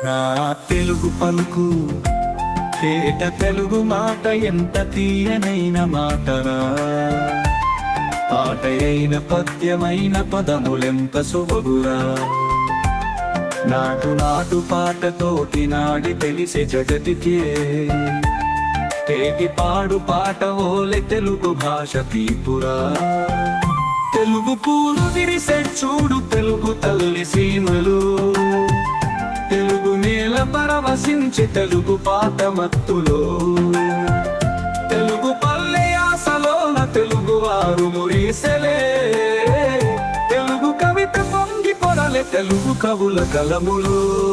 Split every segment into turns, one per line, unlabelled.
నా తెలుగు పలుకు తేట తెలుగు మాట ఎంత తీయనైన మాటరా. పాట అయిన పద్యమైన పదములెంత సొబగురా. నాటు నాటు పాటతోటి నాడి తెలిసే జగతికే. తేటి పాడు పాట ఓలె తెలుగు భాష తీపురా. తెలుగు పూలు విరిసే చూడు తెలుగు తల్లి సీమలు. తెలుగు నేల పరవశించి తెలుగు పాట మత్తులో. తెలుగు పల్లె ఆశలోన తెలుగు వారు మురిసెలే. తెలుగు కవిత పొంగి పొరలే తెలుగు కవుల కలములు.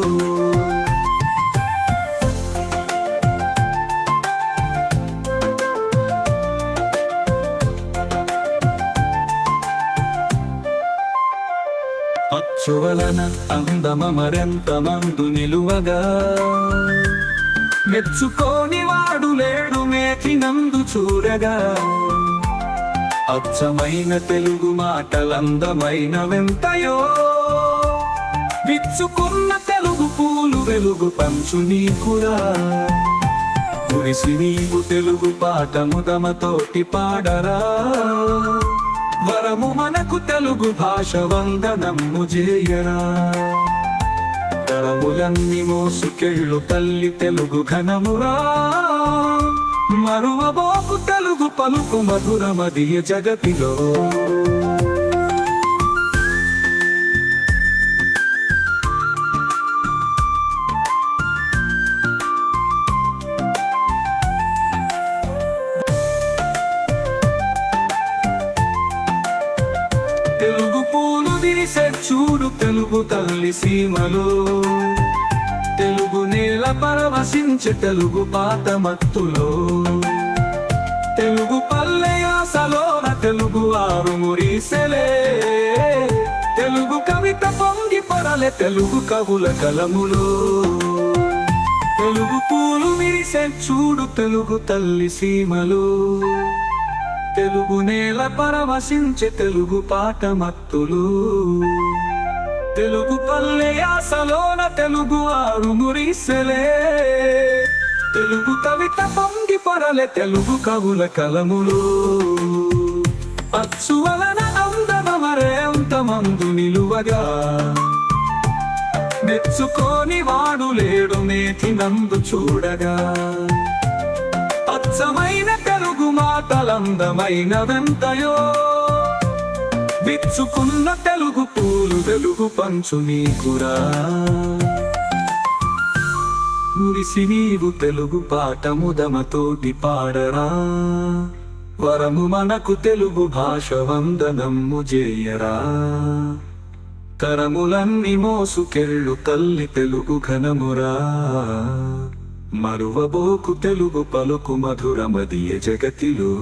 అచ్చువలన అందమ మరెంత మందు నిలువగా. మెచ్చుకోని వాడు లేడు మేకినందు చూడగా. అచ్చమైన తెలుగు మాటలందమైన వెంతయో. విచ్చుకున్న తెలుగు పూలు వెలుగు పంచు నీకురా. మురిసి నీవు తెలుగు పాట ముదమతోటి పాడరా. వరము మనకు తెలుగు భాష వందనము చేయరా. తరములన్నీ మోసుకెళ్ళు తల్లి తెలుగు ఘనమురా. మరువబోకు తెలుగు పలుకు మధురమదియ జగతిలో. తెలుగు పూలు విరిసే చూడు తెలుగు తల్లి సీమలు. తెలుగు నేల పరవశించే తెలుగు పాట మత్తులో. తెలుగు పల్లె ఆశలోన తెలుగు వారు మురిసెలే. తెలుగు కవిత పొంగి పొరలే తెలుగు కవుల కలములు. తెలుగు పూలు విరిసే చూడు తెలుగు తల్లి సీమలు. తెలుగు నేల పరవశించే తెలుగు పాట మత్తులు. తెలుగు పల్లె ఆశలోన తెలుగు ఆరు మురిసెలే. తెలుగు కవిత పొంగి పొరలే తెలుగు కవుల కలములు. అచ్చు వలన అందమ మరేంత మందు నిలువగా. మెచ్చుకోని వాడు లేడు మేకినందు చూడగా. అచ్చమైన తెలుగు మాటలందమైన వెంతయో. విచ్చుకున్న తెలుగు పూలు వెలుగు పంచు నీకురా. మురిసి నీవు తెలుగు పాట ముదమతోటి పాడరా. వరము మనకు తెలుగు భాష వందనము చేయరా. తరములన్నీ మోసుకెళ్ళు తల్లి తెలుగు ఘనమురా. మరువబోకు తెలుగు పలుకు మధురమదియ జగతిలో.